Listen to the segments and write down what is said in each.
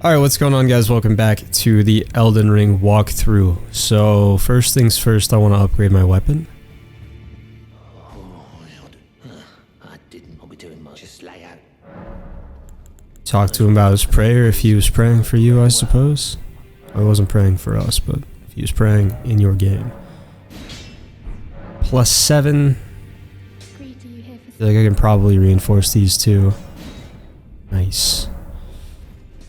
Alright, what's going on, guys? Welcome back to the Elden Ring walkthrough. So, first things first, I want to upgrade my weapon. I didn't want to be doing much, just lay out. Talk to him about his prayer, if he was praying for you, I suppose. I wasn't praying for us, but if he was praying in your game. +7. I feel like I can probably reinforce these two. Nice.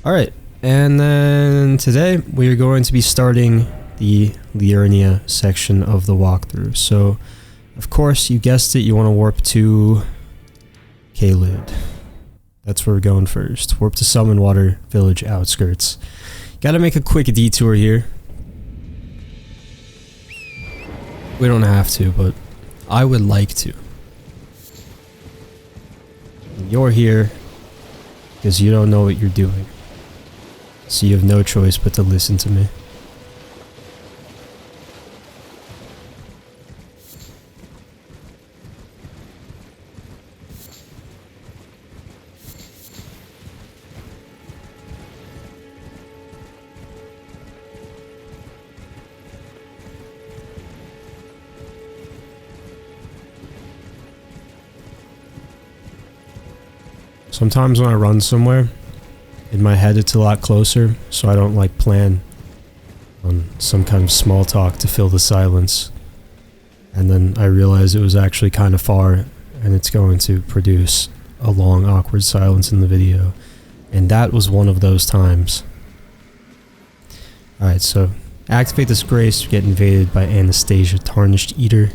Alright, and then today we are going to be starting the Liurnia section of the walkthrough. So, of course, you guessed it, you want to warp to Caelid. That's where we're going first. Warp to Summonwater village outskirts. Gotta make a quick detour here. We don't have to, but I would like to. You're here because you don't know what you're doing. So you have no choice but to listen to me. Sometimes when I run somewhere, in my head it's a lot closer, so I don't like plan on some kind of small talk to fill the silence. And then I realize it was actually kind of far, and it's going to produce a long awkward silence in the video. And that was one of those times. Alright, so activate this grace to get invaded by Anastasia, Tarnished Eater.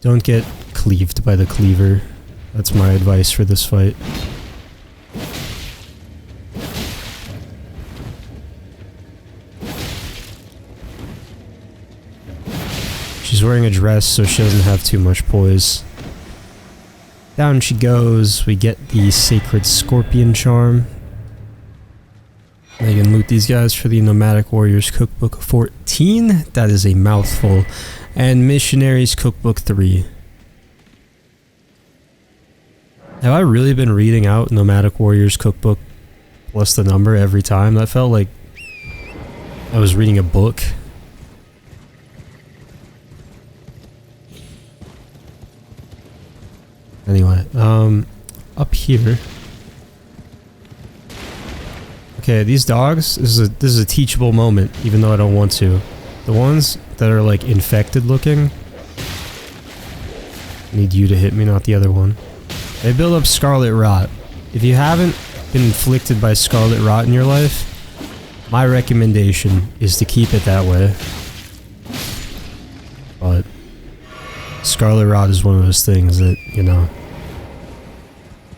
Don't get cleaved by the cleaver. That's my advice for this fight. She's wearing a dress, so she doesn't have too much poise. Down she goes. We get the Sacred Scorpion Charm. I can loot these guys for the Nomadic Warriors Cookbook 14. That is a mouthful. And Missionaries Cookbook 3. Have I really been reading out Nomadic Warriors Cookbook plus the number every time? That felt like I was reading a book. Anyway, up here. Okay, these dogs, this is a teachable moment, even though I don't want to. The ones that are like infected looking, I need you to hit me, not the other one. They build up Scarlet Rot. If you haven't been inflicted by Scarlet Rot in your life, my recommendation is to keep it that way. But Scarlet Rot is one of those things that, you know,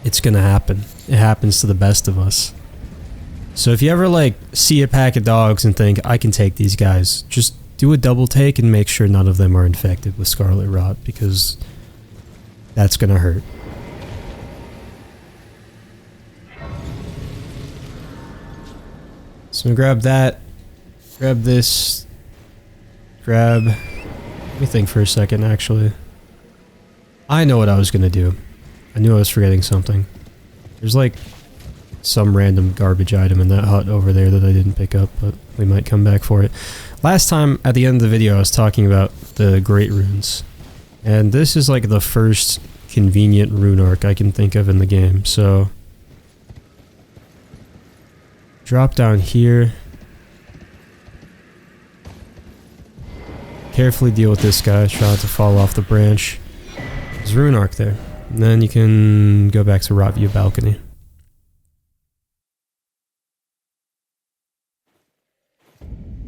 it's gonna happen. It happens to the best of us. So if you ever, like, see a pack of dogs and think, I can take these guys, just do a double take and make sure none of them are infected with Scarlet Rot, because that's gonna hurt. So grab that, grab this, grab... Let me think for a second, actually. I know what I was gonna do. I knew I was forgetting something. There's like some random garbage item in that hut over there that I didn't pick up, but we might come back for it. Last time, at the end of the video, I was talking about the Great Runes. And this is like the first convenient rune arc I can think of in the game, so... Drop down here. Carefully deal with this guy, try not to fall off the branch. There's a rune arc there. And then you can go back to Rot View Balcony.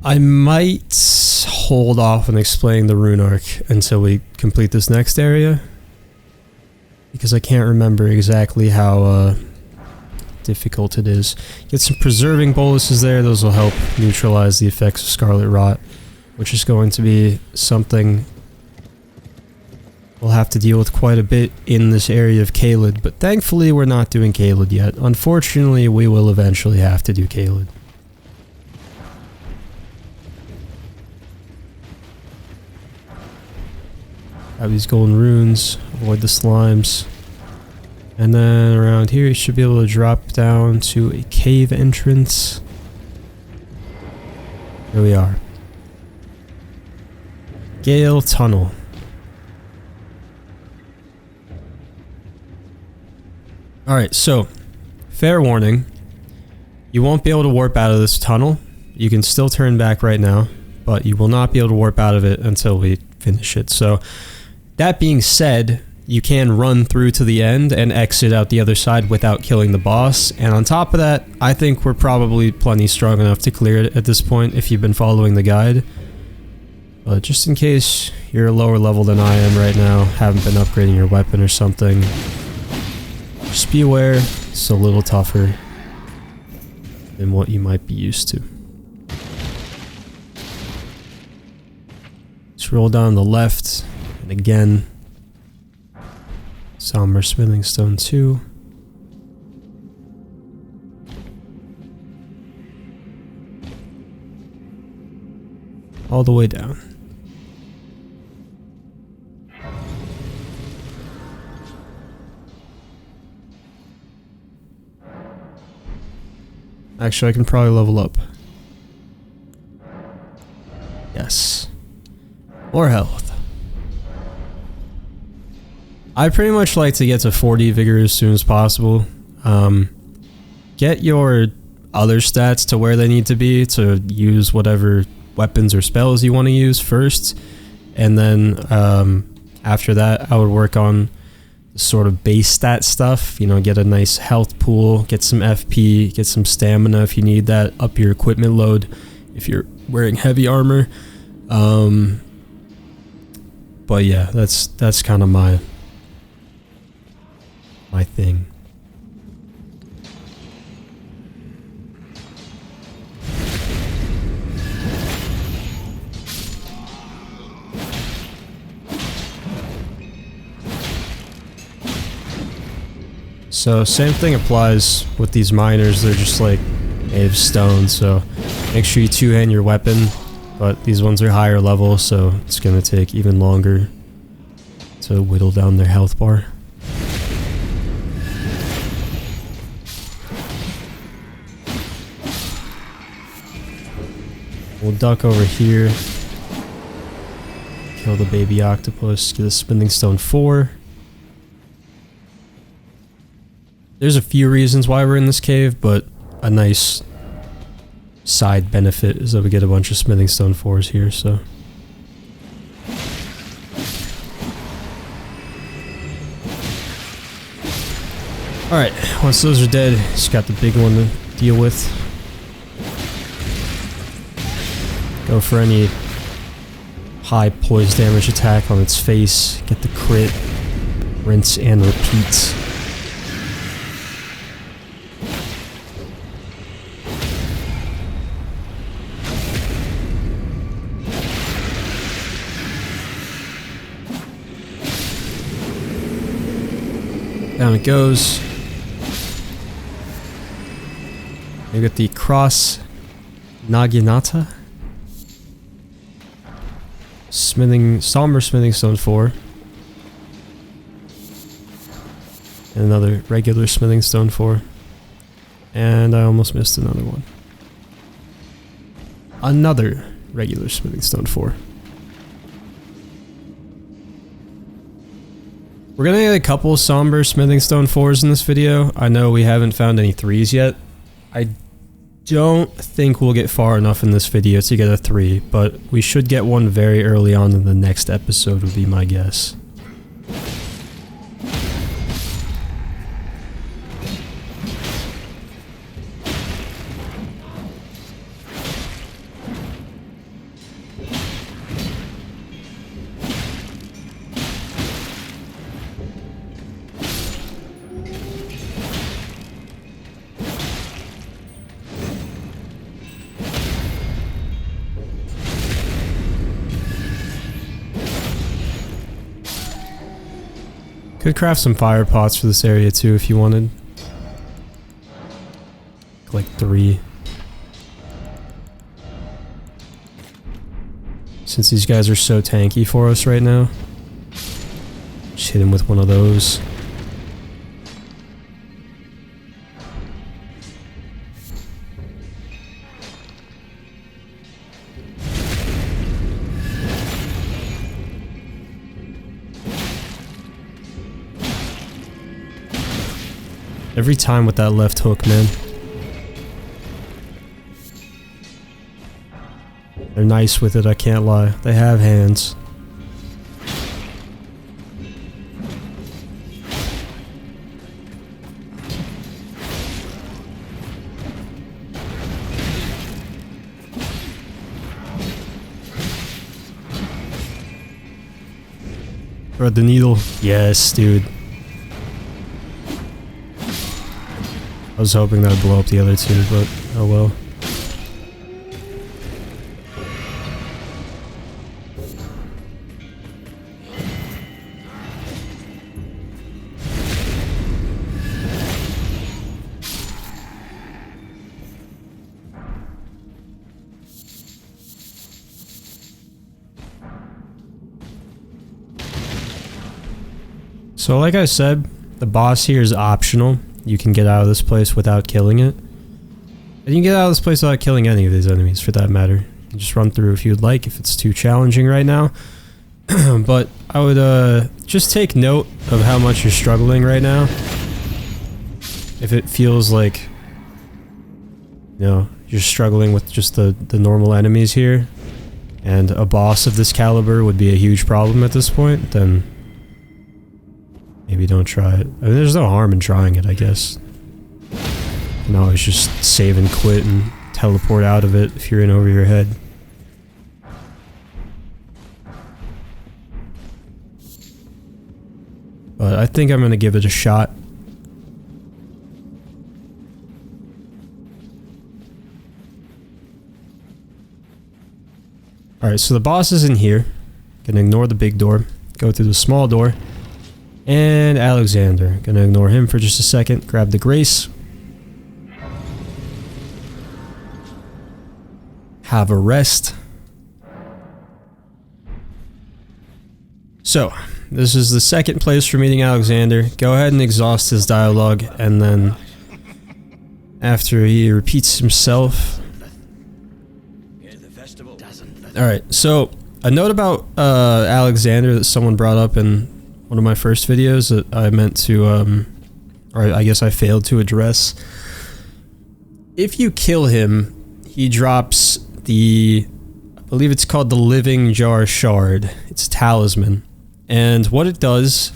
I might hold off on explaining the rune arc until we complete this next area, because I can't remember exactly how difficult it is. Get some preserving boluses there, those will help neutralize the effects of Scarlet Rot, which is going to be something we'll have to deal with quite a bit in this area of Caelid, but thankfully we're not doing Caelid yet. Unfortunately, we will eventually have to do Caelid. Have these golden runes, avoid the slimes. And then around here you should be able to drop down to a cave entrance. Here we are. Gael Tunnel. Alright, so, fair warning. You won't be able to warp out of this tunnel. You can still turn back right now, but you will not be able to warp out of it until we finish it. So, that being said, you can run through to the end and exit out the other side without killing the boss. And on top of that, I think we're probably plenty strong enough to clear it at this point if you've been following the guide. But just in case you're a lower level than I am right now, haven't been upgrading your weapon or something, just be aware it's a little tougher than what you might be used to. Let's roll down the left, and again, Somber Smithing Stone 2. All the way down. Actually, I can probably level up. Yes. More health. I pretty much like to get to 40 vigor as soon as possible. Get your other stats to where they need to be to use whatever weapons or spells you want to use first. And then after that, I would work on sort of base stat stuff, you know, get a nice health pool, get some FP, get some stamina if you need that, up your equipment load if you're wearing heavy armor. But yeah, that's kind of my thing. So same thing applies with these miners. They're just like made of stone, so make sure you two-hand your weapon, but these ones are higher level, so it's gonna take even longer to whittle down their health bar. We'll duck over here, kill the baby octopus, get a Smithing Stone 4. There's a few reasons why we're in this cave, but a nice side benefit is that we get a bunch of Smithing Stone 4s here, so. Alright, once those are dead, just got the big one to deal with. Go for any high poise damage attack on its face, get the crit, rinse and repeat. Down it goes. We got the Cross Naginata. Somber Smithing Stone 4. And another regular Smithing Stone 4. And I almost missed another one. Another regular Smithing Stone 4. We're gonna get a couple Somber Smithing Stone 4s in this video. I know we haven't found any 3s yet. I don't think we'll get far enough in this video to get a 3, but we should get one very early on in the next episode would be my guess. Could craft some fire pots for this area too if you wanted. Like 3. Since these guys are so tanky for us right now. Just hit him with one of those. Every time with that left hook, man. They're nice with it, I can't lie. They have hands. Thread the needle. Yes, dude. I was hoping that would blow up the other two, but oh well. So like I said, the boss here is optional. You can get out of this place without killing it. And you can get out of this place without killing any of these enemies, for that matter. You can just run through if you'd like, if it's too challenging right now. But I would just take note of how much you're struggling right now. If it feels like, you know, you're struggling with just the normal enemies here, and a boss of this caliber would be a huge problem at this point, then maybe don't try it. I mean, there's no harm in trying it, I guess. You can always just save and quit and teleport out of it if you're in over your head. But I think I'm gonna give it a shot. Alright, so the boss is in here. Gonna ignore the big door. Go through the small door. And Alexander. Gonna ignore him for just a second. Grab the Grace. Have a rest. So, this is the second place for meeting Alexander. Go ahead and exhaust his dialogue, and then after he repeats himself. Alright, so a note about Alexander that someone brought up in one of my first videos that I meant to, or I guess I failed to address. If you kill him, he drops the, I believe it's called the Living Jar Shard. It's a talisman. And what it does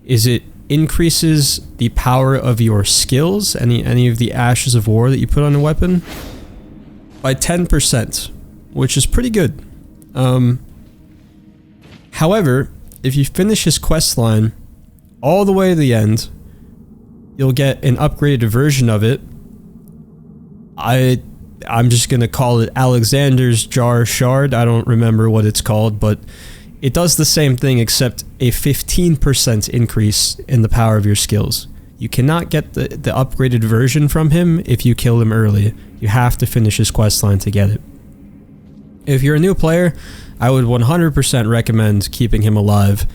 is it increases the power of your skills, any of the Ashes of War that you put on a weapon, by 10%, which is pretty good. However, if you finish his questline all the way to the end, you'll get an upgraded version of it. I'm just gonna call it Alexander's Jar Shard. I don't remember what it's called, but it does the same thing except a 15% increase in the power of your skills. You cannot get the upgraded version from him if you kill him early. You have to finish his questline to get it. If you're a new player, I would 100% recommend keeping him alive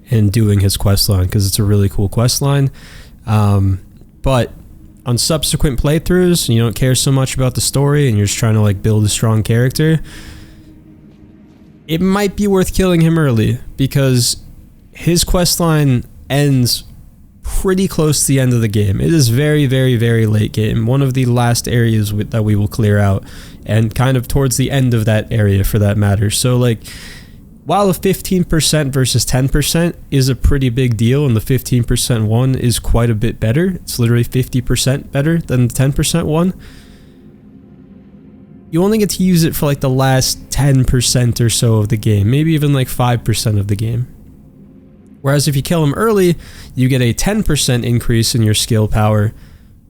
and doing his questline, because it's a really cool questline. But on subsequent playthroughs, you don't care so much about the story and you're just trying to like build a strong character, it might be worth killing him early, because his questline ends pretty close to the end of the game. It is very, very, very late game. One of the last areas that we will clear out, and kind of towards the end of that area for that matter. So like, while a 15% versus 10% is a pretty big deal, and the 15% one is quite a bit better, it's literally 50% better than the 10% one, you only get to use it for like the last 10% or so of the game, maybe even like 5% of the game. Whereas if you kill him early, you get a 10% increase in your skill power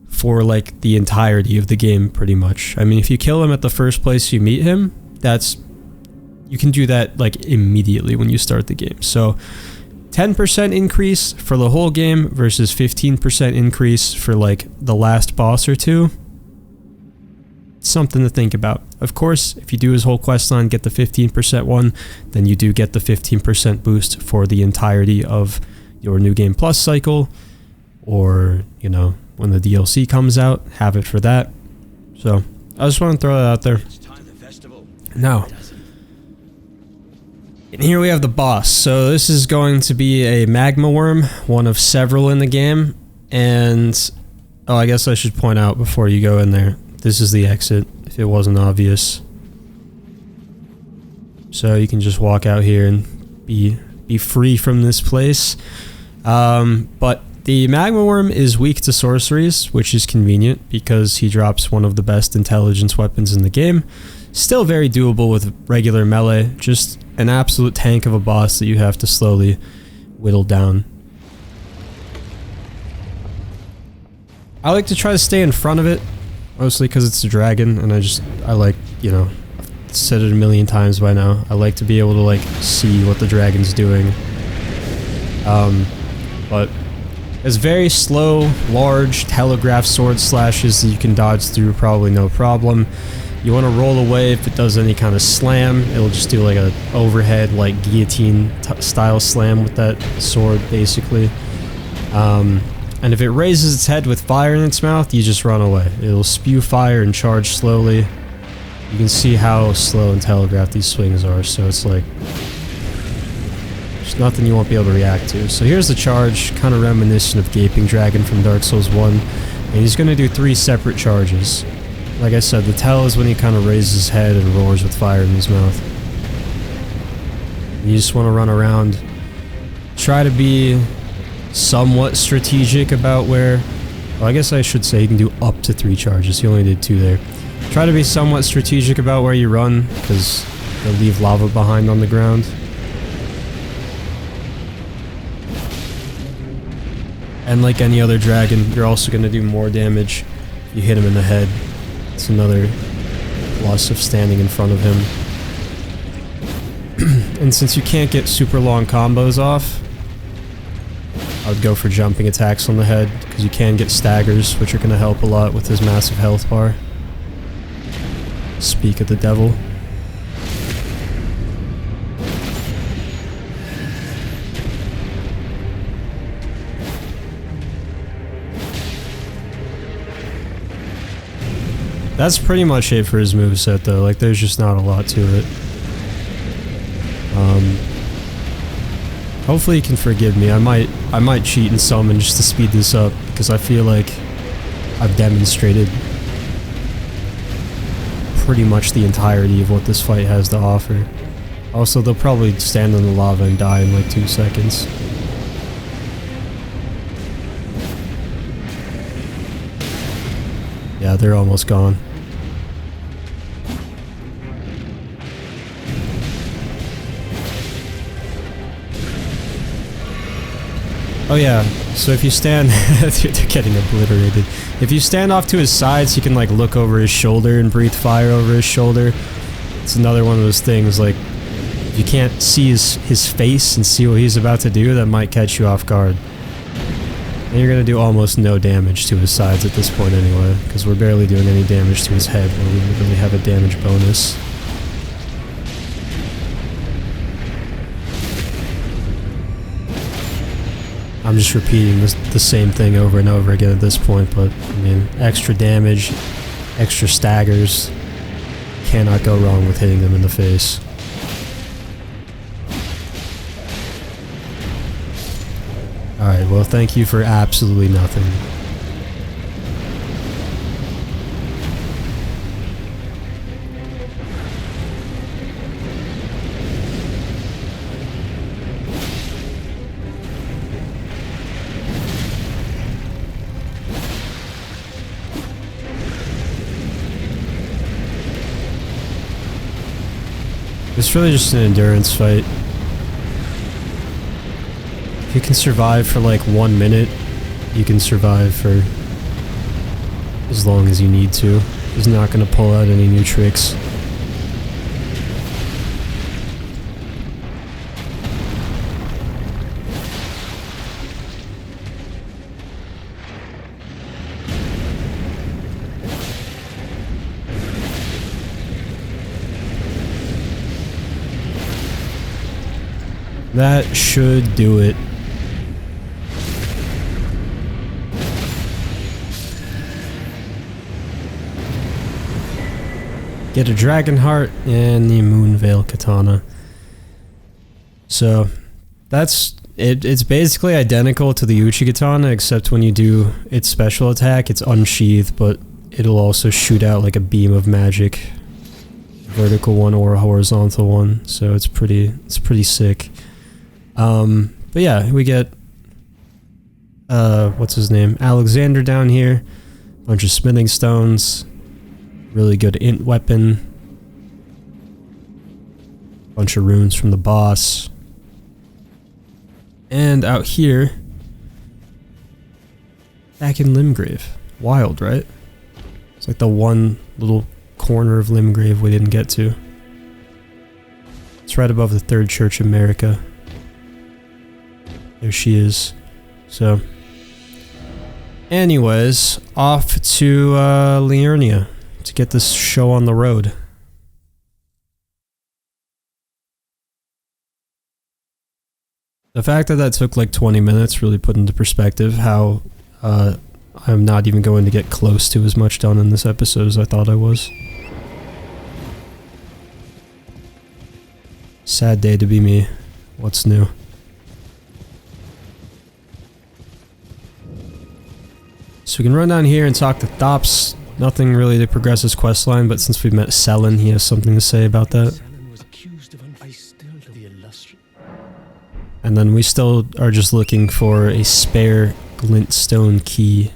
for like the entirety of the game, pretty much. I mean, if you kill him at the first place you meet him, you can do that like immediately when you start the game. So 10% increase for the whole game versus 15% increase for like the last boss or two. Something to think about. Of course, if you do his whole questline, get the 15% one, then you do get the 15% boost for the entirety of your New Game Plus cycle, or, you know, when the DLC comes out, have it for that. So, I just want to throw that out there. Now, and here we have the boss. So this is going to be a Magma Wyrm, one of several in the game, and Oh, I guess I should point out before you go in there. This is the exit, if it wasn't obvious. So you can just walk out here and be free from this place. But the Magma Wyrm is weak to sorceries, which is convenient because he drops one of the best intelligence weapons in the game. Still very doable with regular melee, just an absolute tank of a boss that you have to slowly whittle down. I like to try to stay in front of it, mostly because it's a dragon, and I like, you know, I've said it a million times by now, I like to be able to, like, see what the dragon's doing. But there's very slow, large, telegraph sword slashes that you can dodge through, probably no problem. You want to roll away if it does any kind of slam, it'll just do like a overhead, like guillotine style slam with that sword, basically. And if it raises its head with fire in its mouth, you just run away. It'll spew fire and charge slowly. You can see how slow and telegraphed these swings are, so it's like... there's nothing you won't be able to react to. So here's the charge, kind of reminiscent of Gaping Dragon from Dark Souls 1. And he's going to do 3 separate charges. Like I said, the tell is when he kind of raises his head and roars with fire in his mouth. You just want to run around. Try to be somewhat strategic about where... well, I guess I should say you can do up to 3 charges. He only did 2 there. Try to be somewhat strategic about where you run, because they'll leave lava behind on the ground. And like any other dragon, you're also going to do more damage if you hit him in the head. It's another plus of standing in front of him. And since you can't get super long combos off, I would go for jumping attacks on the head, because you can get staggers, which are going to help a lot with his massive health bar. Speak of the devil. That's pretty much it for his moveset though, like there's just not a lot to it. Hopefully he can forgive me. I might cheat and summon just to speed this up, because I feel like I've demonstrated pretty much the entirety of what this fight has to offer. Also, they'll probably stand in the lava and die in like 2 seconds. Yeah, they're almost gone. Oh yeah, so if you stand... they're getting obliterated. If you stand off to his sides, you can like look over his shoulder and breathe fire over his shoulder. It's another one of those things, like, if you can't see his face and see what he's about to do, that might catch you off guard. And you're gonna do almost no damage to his sides at this point anyway, because we're barely doing any damage to his head, where we literally have a damage bonus. I'm just repeating the same thing over and over again at this point, but I mean, extra damage, extra staggers, cannot go wrong with hitting them in the face. Alright, well thank you for absolutely nothing. It's really just an endurance fight. If you can survive for like 1 minute, you can survive for as long as you need to. He's not going to pull out any new tricks. That should do it. Get a dragon heart and the Moonveil katana. So that's It's basically identical to the Uchi Katana, except when you do its special attack, it's unsheathed, but it'll also shoot out like a beam of magic. Vertical one or a horizontal one, so it's pretty sick. But yeah, we get what's his name? Alexander down here. Bunch of smithing stones. Really good int weapon. Bunch of runes from the boss. And out here, back in Limgrave. Wild, right? It's like the one little corner of Limgrave we didn't get to. It's right above the Third Church of America. There she is. So, anyways, off to Liurnia to get this show on the road. The fact that that took like 20 minutes really put into perspective how I'm not even going to get close to as much done in this episode as I thought I was. Sad day to be me. What's new? So we can run down here and talk to Thops. Nothing really to progress his questline, but since we've met Selen, he has something to say about that. And then we still are just looking for a spare glintstone key.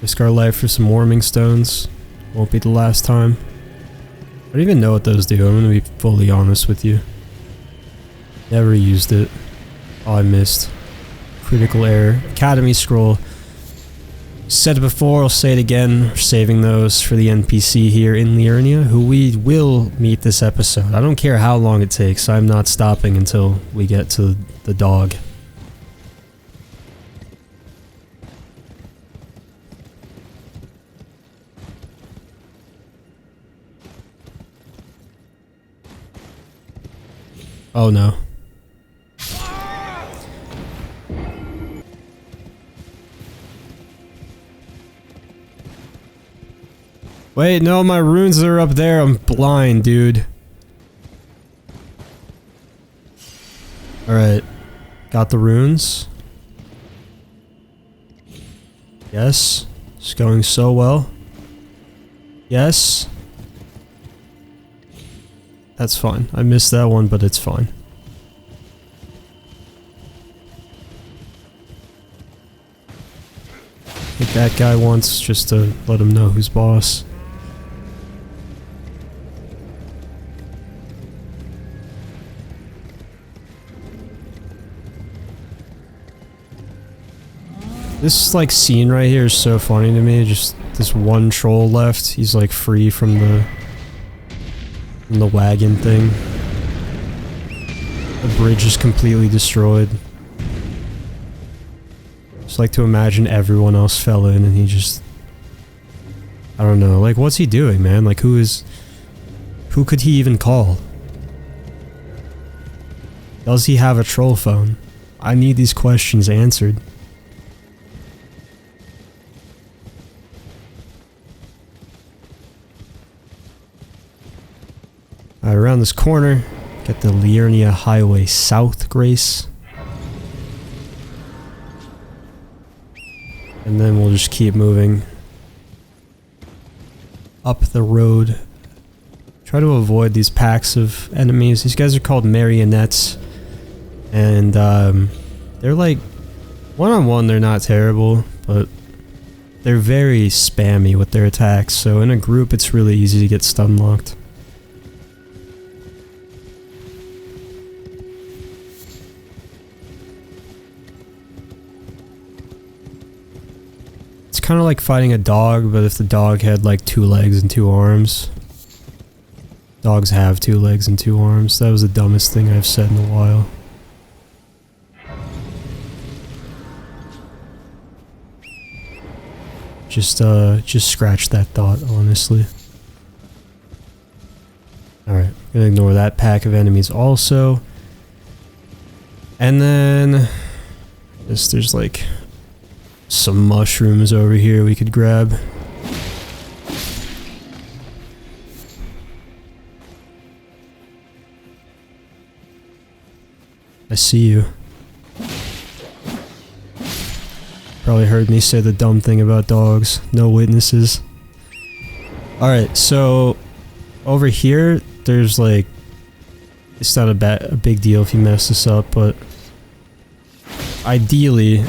Risk our life for some warming stones. Won't be the last time. I don't even know what those do, I'm gonna be fully honest with you. Never used it. Oh, I missed. Critical error. Academy scroll. Said it before, I'll say it again. We're saving those for the NPC here in Liurnia, who we will meet this episode. I don't care how long it takes, I'm not stopping until we get to the dog. Oh no. Wait, no, my runes are up there. I'm blind, dude. Alright. Got the runes. Yes. It's going so well. Yes. That's fine. I missed that one, but it's fine. I think that guy wants just to let him know who's boss. This like scene right here is so funny to me. Just this one troll left. He's like free from the wagon thing. The bridge is completely destroyed. Just like to imagine everyone else fell in and he just... I don't know, like what's he doing, man? Like who could he even call? Does he have a troll phone? I need these questions answered. Alright, around this corner, get the Liurnia Highway South, Grace. And then we'll just keep moving up the road. Try to avoid these packs of enemies. These guys are called marionettes. And they're like, one-on-one they're not terrible, but they're very spammy with their attacks. So in a group it's really easy to get stun locked. Kind of like fighting a dog, but if the dog had like 2 legs and 2 arms. Dogs have 2 legs and 2 arms. That was the dumbest thing I've said in a while. Just scratch that thought, honestly. Alright, gonna ignore that pack of enemies also. And then... there's like... some mushrooms over here we could grab. I see you. Probably heard me say the dumb thing about dogs. No witnesses. Alright, so over here, there's like, it's not a big deal if you mess this up, but ideally,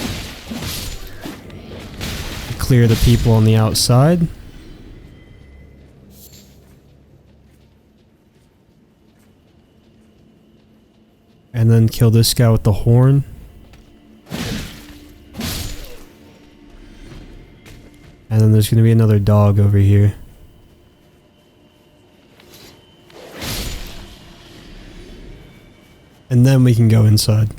clear the people on the outside. And then kill this guy with the horn. And then there's going to be another dog over here. And then we can go inside.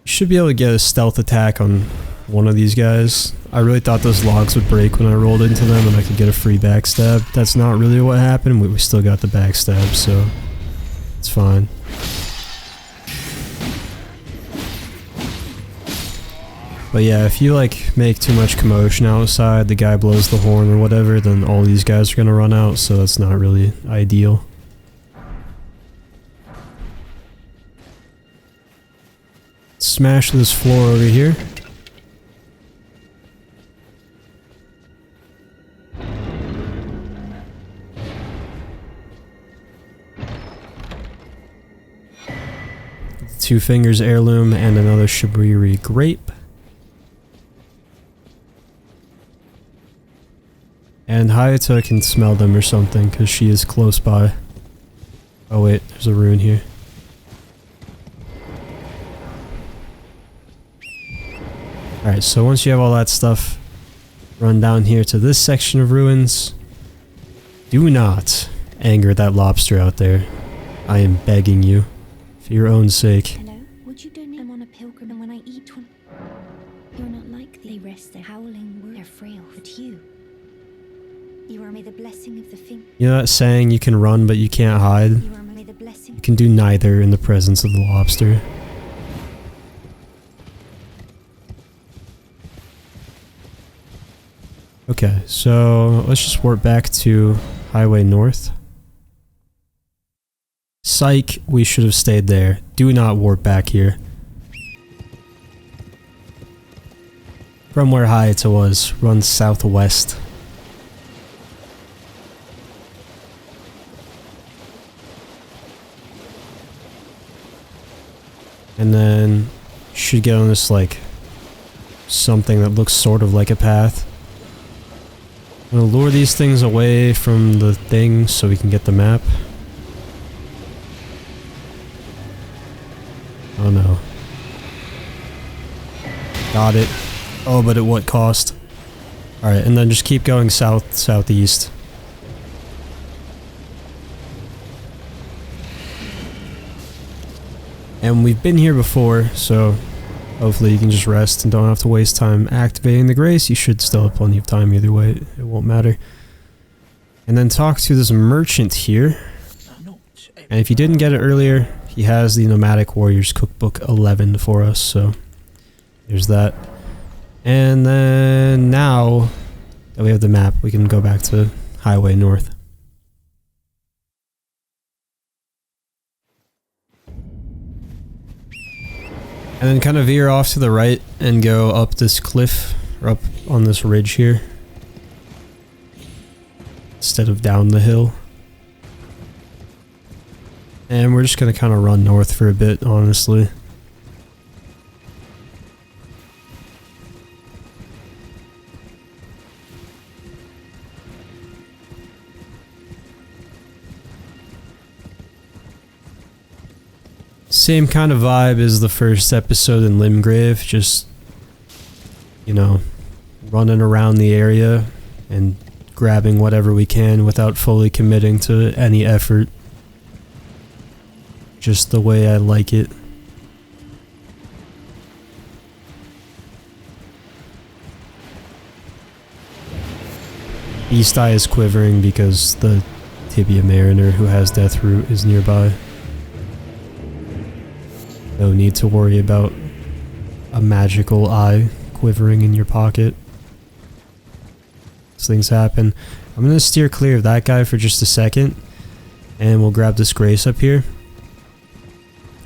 Should be able to get a stealth attack on one of these guys. I really thought those logs would break when I rolled into them and I could get a free backstab. That's not really what happened. We still got the backstab, so it's fine. But yeah, if you like make too much commotion outside, the guy blows the horn or whatever, then all these guys are gonna run out, so that's not really ideal. Smash this floor over here. Two Fingers heirloom and another Shabriri grape. And Hyetta can smell them or something, because she is close by. Oh wait, there's a rune here. Alright, so once you have all that stuff, run down here to this section of ruins. Do not anger that lobster out there. I am begging you, for your own sake. Hello, would you donate? I'm on a pilgrim, and when I eat one, you're not like they rest their howling word. They're frail, but you are may the blessing of the thing. You know that saying, you can run but you can't hide? You are may the blessing. You can do neither in the presence of the lobster. Okay, so let's just warp back to Highway North. Psych, we should have stayed there. Do not warp back here. From where Hyetta was, run southwest. And then you should get on this, like, something that looks sort of like a path. I'm gonna lure these things away from the thing so we can get the map. Oh no. Got it. Oh, but at what cost? Alright, and then just keep going south, southeast. And we've been here before, so hopefully you can just rest and don't have to waste time activating the grace. You should still have plenty of time either way, it won't matter. And then talk to this merchant here. And if you didn't get it earlier, he has the Nomadic Warriors Cookbook 11 for us, so there's that. And then now that we have the map, we can go back to Highway North. And then kind of veer off to the right and go up this cliff, or up on this ridge here, instead of down the hill. And we're just going to kind of run north for a bit, honestly. Same kind of vibe as the first episode in Limgrave, just, you know, running around the area and grabbing whatever we can without fully committing to any effort. Just the way I like it. East Eye is quivering because the Tibia Mariner who has Deathroot is nearby. No need to worry about a magical eye quivering in your pocket. These things happen. I'm gonna steer clear of that guy for just a second, and we'll grab this Grace up here.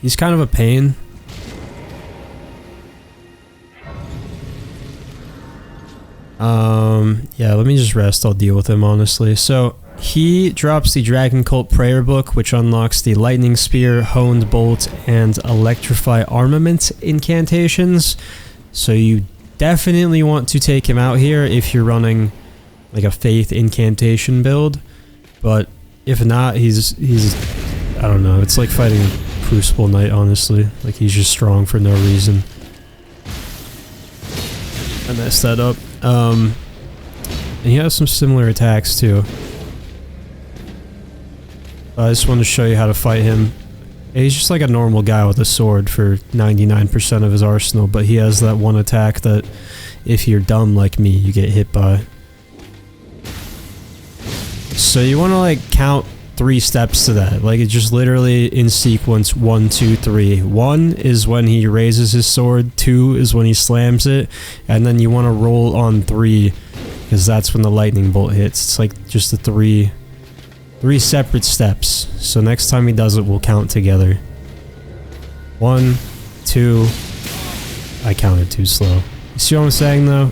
He's kind of a pain. Yeah, let me just rest. I'll deal with him, honestly. So, he drops the Dragon Cult Prayer Book, which unlocks the Lightning Spear, Honed Bolt, and Electrify Armament incantations. So you definitely want to take him out here if you're running like a Faith incantation build. But if not, he's I don't know, it's like fighting a Crucible Knight, honestly. Like, he's just strong for no reason. I messed that up. And he has some similar attacks too. I just wanted to show you how to fight him. He's just like a normal guy with a sword for 99% of his arsenal, but he has that one attack that if you're dumb like me, you get hit by. So you want to like count 3 steps to that. Like, it's just literally in sequence 1, 2, 3. 1 is when he raises his sword, 2 is when he slams it, and then you want to roll on 3 because that's when the lightning bolt hits. It's like just the 3 separate steps. So next time he does it, we'll count together. 1, 2. I counted too slow. You see what I'm saying though?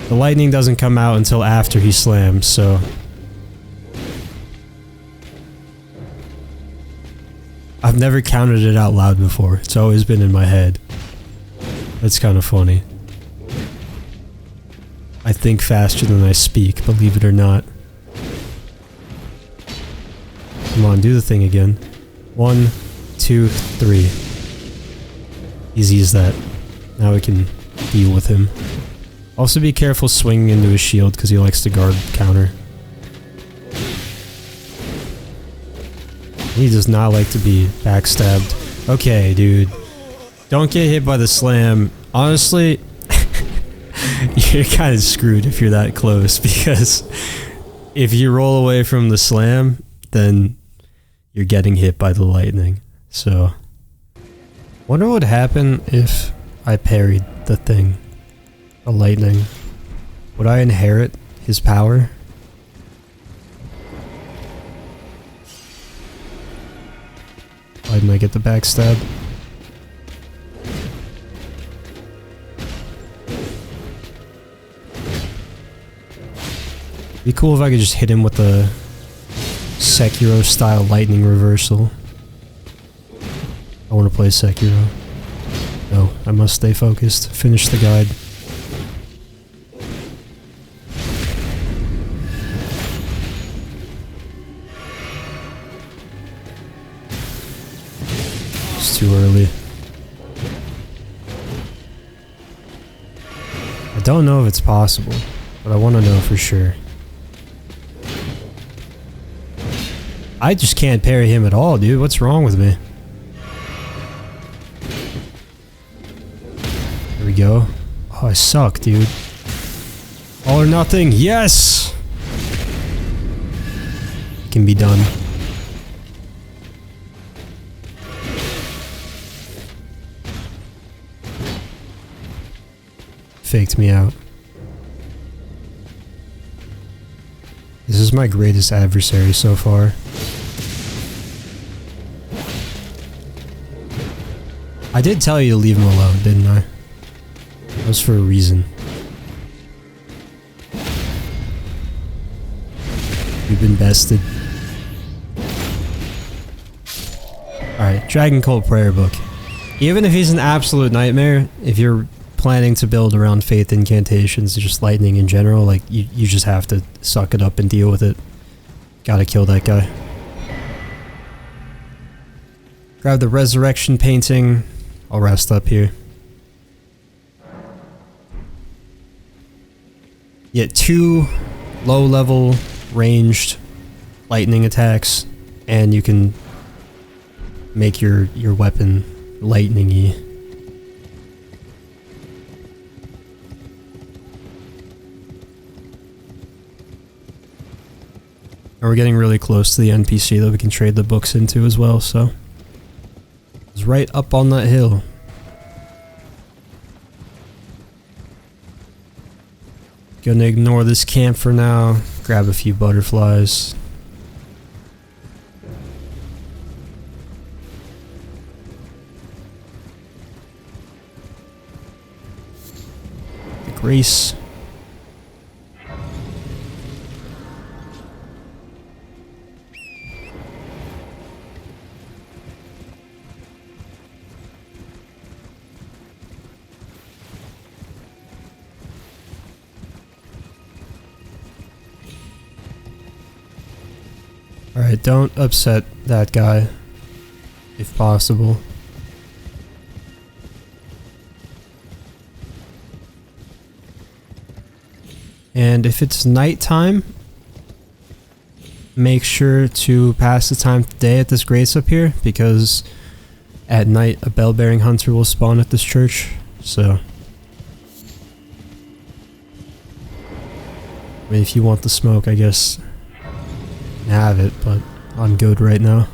The lightning doesn't come out until after he slams, so I've never counted it out loud before. It's always been in my head. That's kind of funny. I think faster than I speak, believe it or not. Come on, do the thing again. 1, 2, 3. Easy as that. Now we can deal with him. Also be careful swinging into his shield because he likes to guard counter. He does not like to be backstabbed. Okay, dude. Don't get hit by the slam. Honestly, you're kind of screwed if you're that close, because if you roll away from the slam, then you're getting hit by the lightning. So, wonder what would happen if I parried the thing. The lightning. Would I inherit his power? Why didn't I get the backstab? Be cool if I could just hit him with a Sekiro style lightning reversal. I want to play Sekiro. No, I must stay focused. Finish the guide. It's too early. I don't know if it's possible, but I want to know for sure. I just can't parry him at all, dude. What's wrong with me? There we go. Oh, I suck, dude. All or nothing. Yes! It can be done. Faked me out. This is my greatest adversary so far. I did tell you to leave him alone, didn't I? That was for a reason. You've been bested. Alright, Dragon Cult Prayer Book. Even if he's an absolute nightmare, if you're planning to build around Faith incantations, just lightning in general, like, you just have to suck it up and deal with it. Gotta kill that guy. Grab the Resurrection Painting. I'll rest up here. Get 2 low-level ranged lightning attacks, and you can make your weapon lightning-y. And we're getting really close to the NPC that we can trade the books into as well, so it's right up on that hill. Gonna ignore this camp for now. Grab a few butterflies. The grace. Alright, don't upset that guy, if possible. And if it's nighttime, make sure to pass the time of day at this grace up here, because at night a bell-bearing hunter will spawn at this church, so... I mean, if you want the smoke, I guess... have it, but I'm good right now.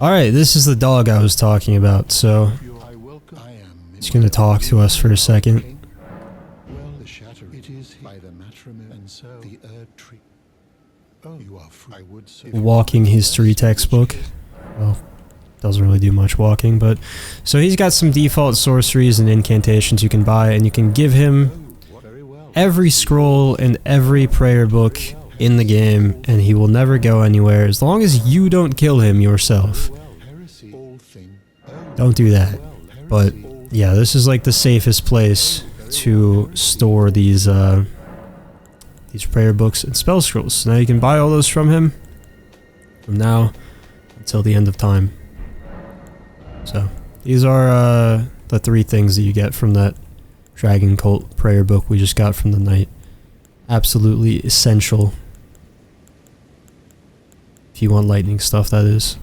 Alright, this is the dog I was talking about, so he's gonna talk to us for a second. Walking history textbook. Well, doesn't really do much walking, but... So he's got some default sorceries and incantations you can buy, and you can give him every scroll and every prayer book in the game, and he will never go anywhere as long as you don't kill him yourself. Don't do that. But yeah, this is like the safest place to store these prayer books and spell scrolls. So now you can buy all those from him from now until the end of time. So these are the 3 things that you get from that Dragon Cult prayer book we just got from the knight. Absolutely essential. If you want lightning stuff, that is.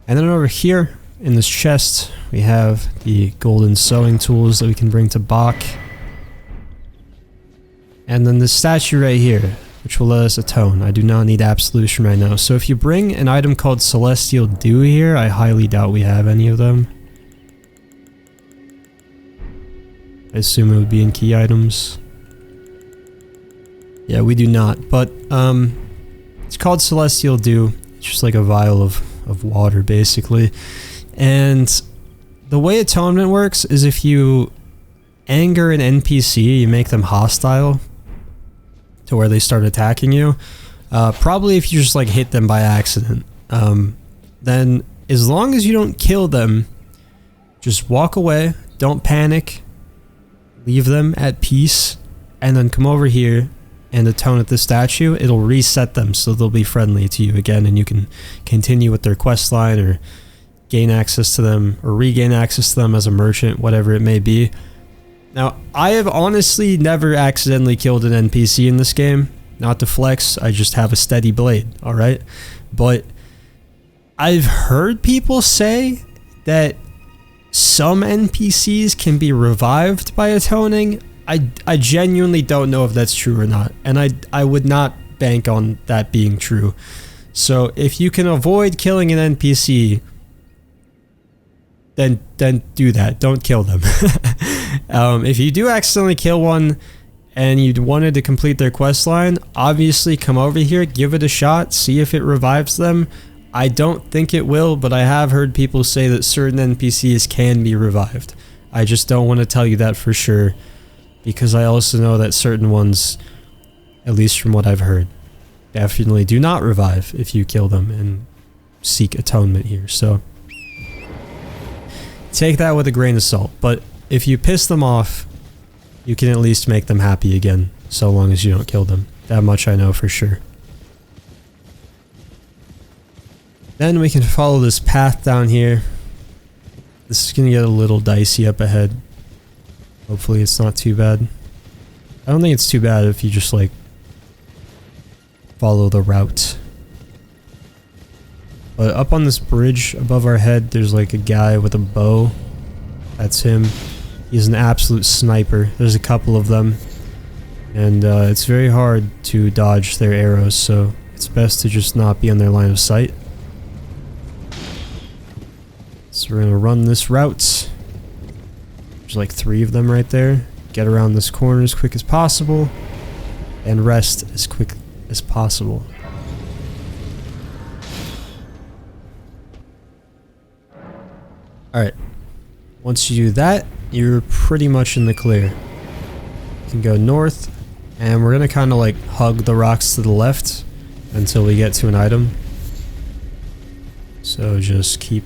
And then over here, in this chest, we have the golden sewing tools that we can bring to Bach. And then this statue right here, which will let us atone. I do not need absolution right now. So if you bring an item called Celestial Dew here, I highly doubt we have any of them. I assume it would be in key items. Yeah, we do not, but it's called Celestial Dew. It's just like a vial of water, basically. And the way atonement works is if you anger an NPC, you make them hostile to where they start attacking you. Probably if you just like hit them by accident. Then as long as you don't kill them, just walk away, don't panic. Leave them at peace, and then come over here and atone at the statue. It'll reset them so they'll be friendly to you again, and you can continue with their quest line or gain access to them or regain access to them as a merchant, whatever it may be. Now, I have honestly never accidentally killed an NPC in this game. Not to flex, I just have a steady blade, alright? But I've heard people say that some NPCs can be revived by atoning. I genuinely don't know if that's true or not, and I would not bank on that being true. So if you can avoid killing an NPC, then do that. Don't kill them. If you do accidentally kill one and you wanted to complete their quest line, obviously come over here, give it a shot, see if it revives them. I don't think it will, but I have heard people say that certain NPCs can be revived. I just don't want to tell you that for sure, because I also know that certain ones, at least from what I've heard, definitely do not revive if you kill them and seek atonement here. So take that with a grain of salt, but if you piss them off, you can at least make them happy again, so long as you don't kill them. That much I know for sure. Then we can follow this path down here. This is gonna get a little dicey up ahead. Hopefully it's not too bad. I don't think it's too bad if you just like follow the route. But up on this bridge above our head, there's like a guy with a bow. That's him. He's an absolute sniper. There's a couple of them. And it's very hard to dodge their arrows, so it's best to just not be on their line of sight. So we're gonna run this route. There's like 3 of them right there. Get around this corner as quick as possible. And rest as quick as possible. Alright. Once you do that, you're pretty much in the clear. You can go north, and we're gonna kind of like hug the rocks to the left until we get to an item. So just keep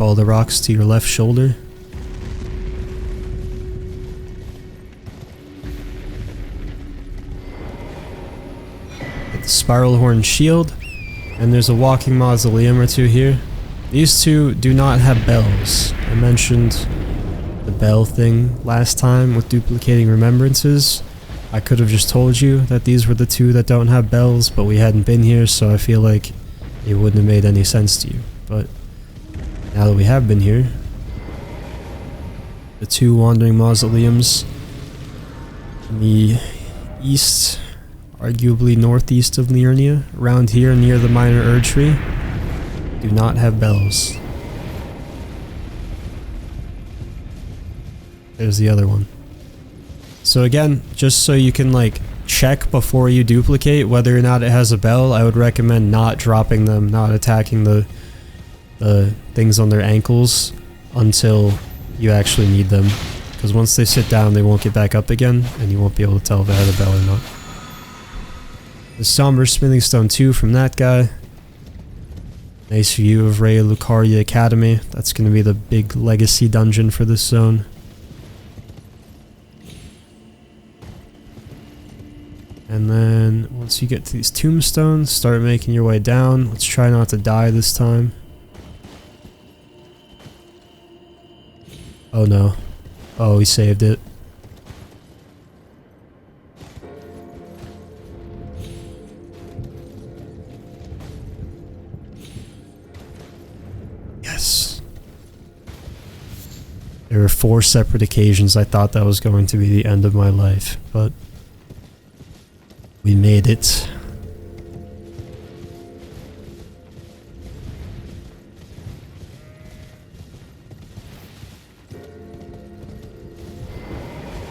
all the rocks to your left shoulder. Get the spiral horn shield, and there's a walking mausoleum or 2 here. These 2 do not have bells. I mentioned the bell thing last time with duplicating remembrances. I could have just told you that these were the 2 that don't have bells, but we hadn't been here, so I feel like it wouldn't have made any sense to you. But now that we have been here, the 2 wandering mausoleums in the east, arguably northeast of Liurnia, around here near the minor Erdtree, do not have bells. There's the other one. So again, just so you can like check before you duplicate whether or not it has a bell, I would recommend not dropping them, not attacking the things on their ankles until you actually need them. Because once they sit down, they won't get back up again, and you won't be able to tell if it had a bell or not. The Somber Smithing Stone 2 from that guy. Nice view of Ray Lucaria Academy. That's going to be the big legacy dungeon for this zone. And then, once you get to these tombstones, start making your way down. Let's try not to die this time. Oh no. Oh, he saved it. Yes. There were 4 separate occasions I thought that was going to be the end of my life, but we made it.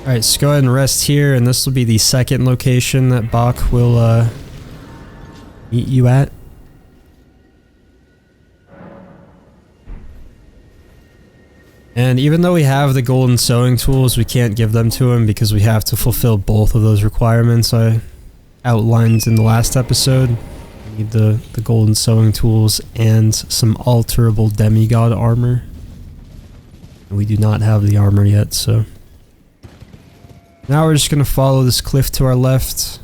Alright, so go ahead and rest here, and this will be the second location that Bach will meet you at. And even though we have the golden sewing tools, we can't give them to him because we have to fulfill both of those requirements I outlined in the last episode. We need the golden sewing tools and some alterable demigod armor. We do not have the armor yet, so... Now we're just going to follow this cliff to our left.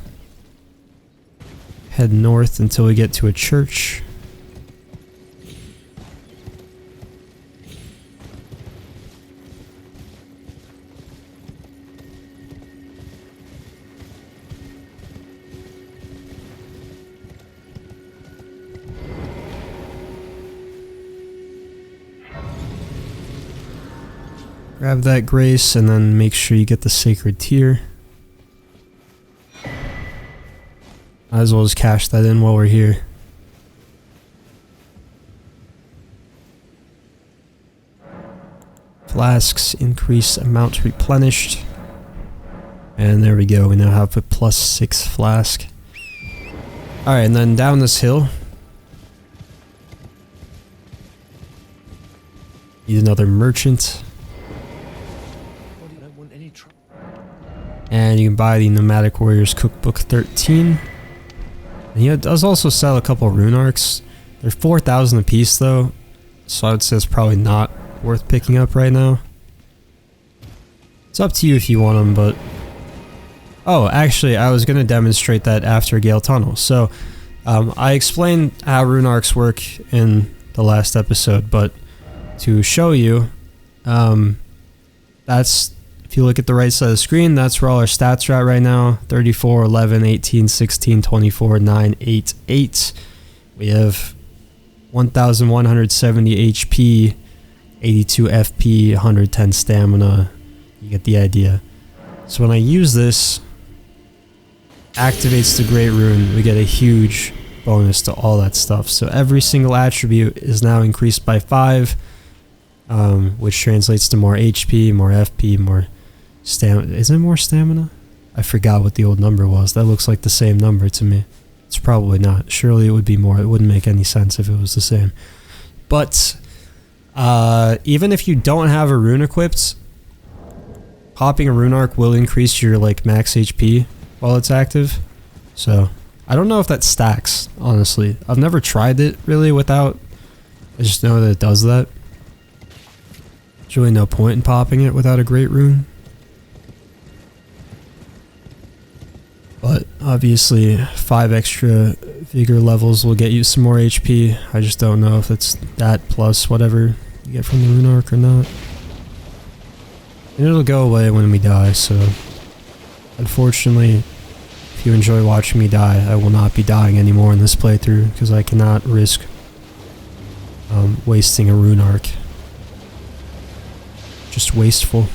Head north until we get to a church. Grab that grace and then make sure you get the sacred tear. Might as well just cash that in while we're here. Flasks increase amount replenished. And there we go, we now have a +6 flask. Alright, and then down this hill. Need another merchant. And you can buy the Nomadic Warriors Cookbook 13. And he does also sell a couple rune arcs. They're 4,000 a piece though, so I would say it's probably not worth picking up right now. It's up to you if you want them, but... Oh, actually, I was going to demonstrate that after Gael Tunnel. So, I explained how rune arcs work in the last episode, but to show you, that's... If you look at the right side of the screen, that's where all our stats are at right now. 34, 11, 18, 16, 24, 9, 8, 8. We have 1,170 HP, 82 FP, 110 stamina. You get the idea. So when I use this, activates the Great Rune, we get a huge bonus to all that stuff. So every single attribute is now increased by 5. which translates to more HP, more FP, more stamina. Isn't it more stamina? I forgot what the old number was. That looks like the same number to me. It's probably not. Surely it would be more. It wouldn't make any sense if it was the same. But even if you don't have a rune equipped, popping a rune arc will increase your like max HP while it's active. So I don't know if that stacks, honestly. I've never tried it really without. I just know that it does that. There's really no point in popping it without a great rune. But obviously 5 extra vigor levels will get you some more HP. I just don't know if it's that plus whatever you get from the rune arc or not. And it'll go away when we die, so unfortunately, if you enjoy watching me die, I will not be dying anymore in this playthrough because I cannot risk wasting a rune arc. Just wasteful.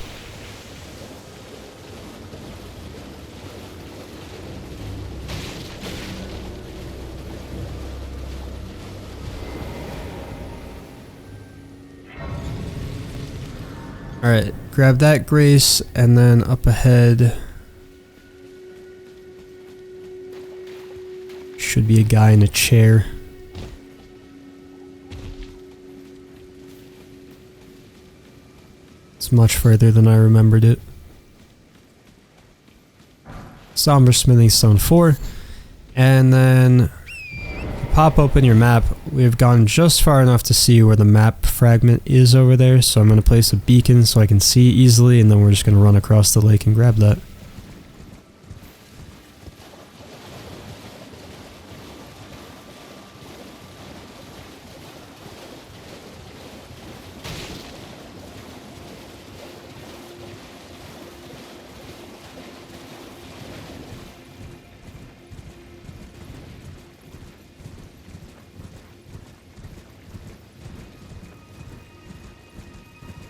Alright, grab that grace, and then up ahead should be a guy in a chair. It's much further than I remembered it. Somber Smithing Stone 4. And then pop open your map. We've gone just far enough to see where the map fragment is over there, so I'm going to place a beacon so I can see easily, and then we're just going to run across the lake and grab that.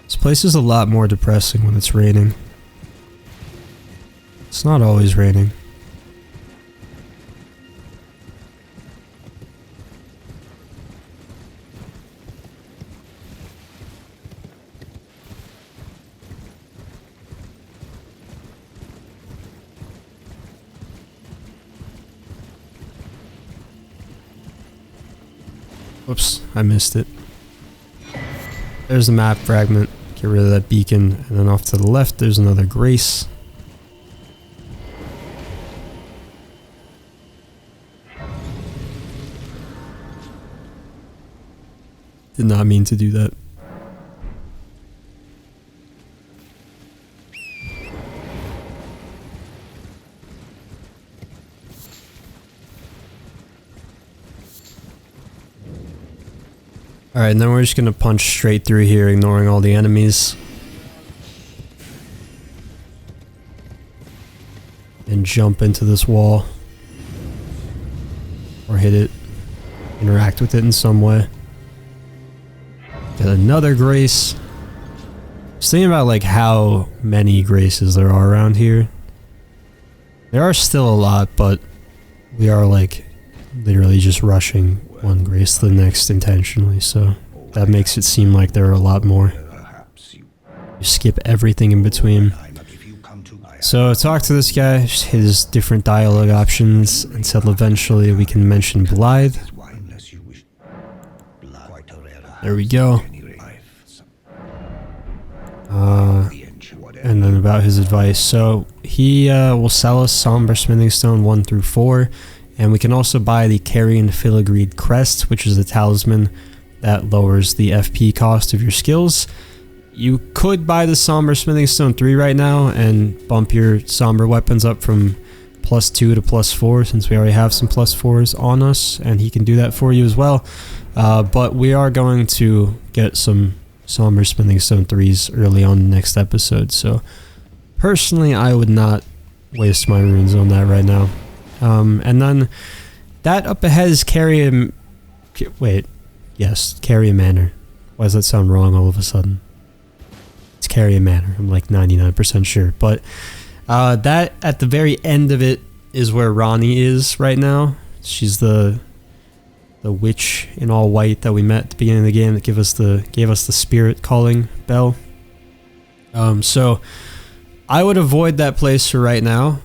This place is a lot more depressing when it's raining. It's not always raining. Whoops, I missed it. There's the map fragment. Get rid of that beacon, and then off to the left there's another grace. Did not mean to do that. Alright, and then we're just gonna punch straight through here, ignoring all the enemies. And jump into this wall. Or hit it. Interact with it in some way. Get another grace. Just thinking about like how many graces there are around here. There are still a lot, but we are like literally just rushing one grace to the next intentionally, so that makes it seem like there are a lot more. You skip everything in between. So talk to this guy, his different dialogue options, until eventually we can mention Blythe. There we go. And then about his advice. So he will sell us Somber Smithing Stone 1 through 4. And we can also buy the Carrion Filigreed Crest, which is a talisman that lowers the FP cost of your skills. You could buy the Somber Smithing Stone 3 right now and bump your Somber weapons up from +2 to +4, since we already have some +4s on us, and he can do that for you as well. But we are going to get some Somber Smithing Stone 3s early on in the next episode, so personally I would not waste my runes on that right now. And then that up ahead is Carrion Manor. Why does that sound wrong all of a sudden? It's Carrion Manor, I'm like 99% sure. But that at the very end of it is where Ronnie is right now. She's the the witch in all white that we met at the beginning of the game that gave us the spirit calling bell. So I would avoid that place for right now.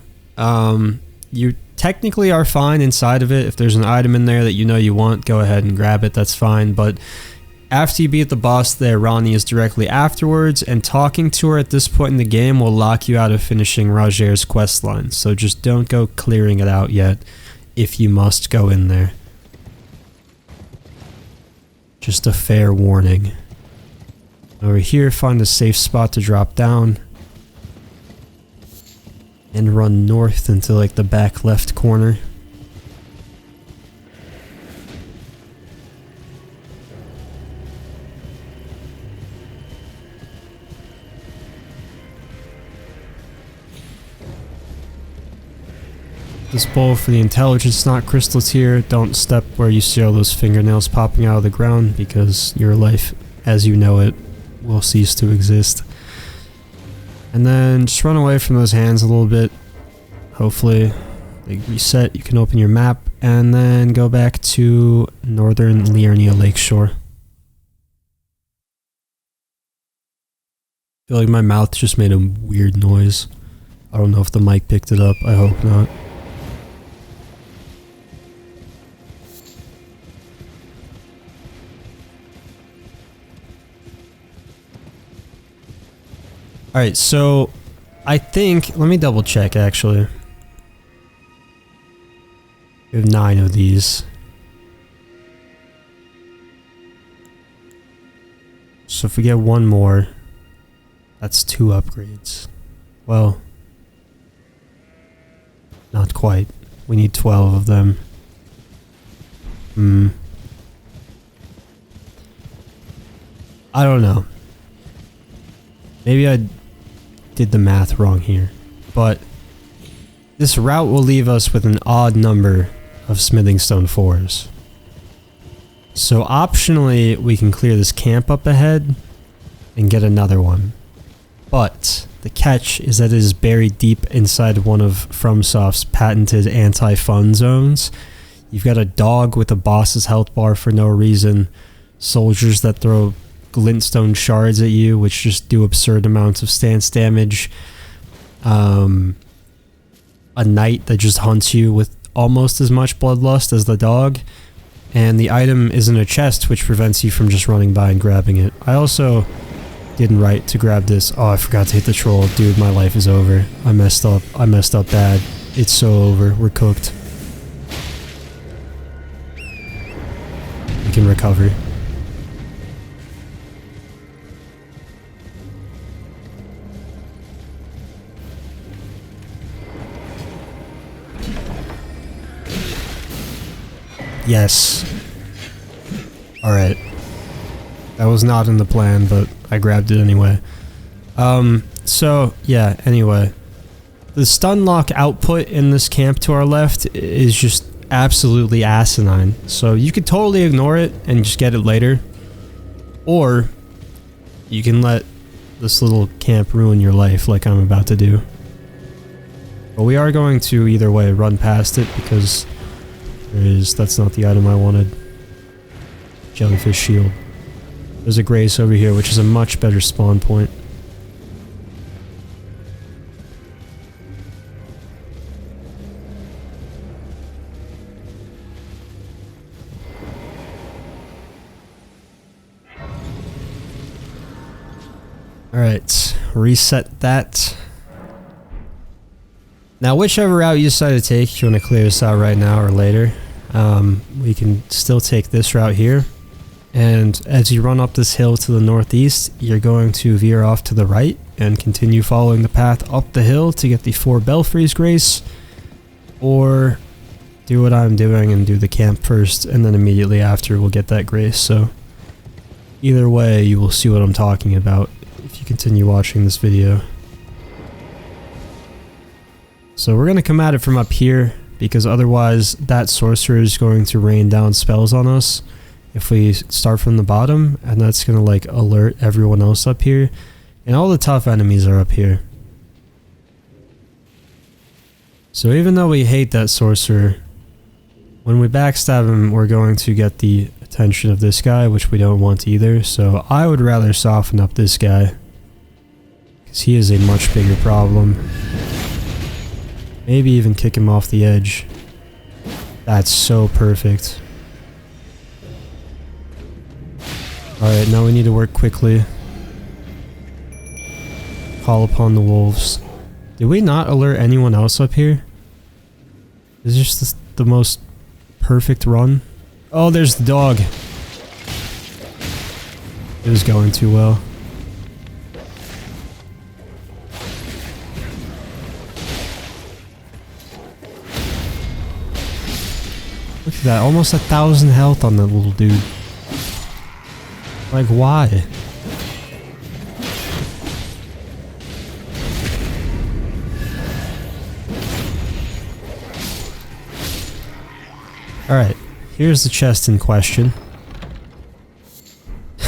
You technically are fine inside of it. If there's an item in there that you know you want, go ahead and grab it, that's fine. But after you beat the boss there, Ranni is directly afterwards, and talking to her at this point in the game will lock you out of finishing Roger's questline. So just don't go clearing it out yet if you must go in there. Just a fair warning. Over here, find a safe spot to drop down. And run north into like the back left corner. This bowl for the intelligence knot crystals here. Don't step where you see all those fingernails popping out of the ground, because your life as you know it will cease to exist. And then just run away from those hands a little bit. Hopefully they reset, you can open your map, and then go back to northern Liurnia Lakeshore. I feel like my mouth just made a weird noise. I don't know if the mic picked it up, I hope not. Alright, so I think, let me double check actually. We have 9 of these. So if we get one more, that's 2 upgrades. Well, not quite. We need 12 of them. I don't know. Maybe I did the math wrong here, but this route will leave us with an odd number of smithing stone 4s. So optionally we can clear this camp up ahead and get another one, but the catch is that it is buried deep inside one of FromSoft's patented anti-fun zones. You've got a dog with a boss's health bar for no reason, soldiers that throw glintstone shards at you, which just do absurd amounts of stance damage. A knight that just hunts you with almost as much bloodlust as the dog. And the item is in a chest, which prevents you from just running by and grabbing it. I also didn't write to grab this. Oh, I forgot to hit the troll. Dude, my life is over. I messed up. I messed up bad. It's so over. We're cooked. We can recover. Yes. Alright. That was not in the plan, but I grabbed it anyway. So, yeah, anyway. The stun lock output in this camp to our left is just absolutely asinine. So you could totally ignore it and just get it later. Or you can let this little camp ruin your life like I'm about to do. But we are going to, either way, run past it because that's not the item I wanted. Jellyfish shield. There's a grace over here, which is a much better spawn point. Alright, reset that. Now, whichever route you decide to take, if you want to clear this out right now or later, we can still take this route here. And as you run up this hill to the northeast, you're going to veer off to the right and continue following the path up the hill to get the 4 Belfries Grace. Or do what I'm doing and do the camp first, and then immediately after we'll get that Grace. So either way, you will see what I'm talking about if you continue watching this video. So we're going to come at it from up here, because otherwise that sorcerer is going to rain down spells on us if we start from the bottom, and that's going to like alert everyone else up here, and all the tough enemies are up here. So even though we hate that sorcerer, When we backstab him, we're going to get the attention of this guy, which we don't want either, so I would rather soften up this guy. Because he is a much bigger problem. Maybe even kick him off the edge. That's so perfect. Alright, now we need to work quickly. Call upon the wolves. Did we not alert anyone else up here? Is this just the most perfect run? Oh, there's the dog. It was going too well. Look at that, almost 1,000 health on that little dude. Like, why? Alright, here's the chest in question.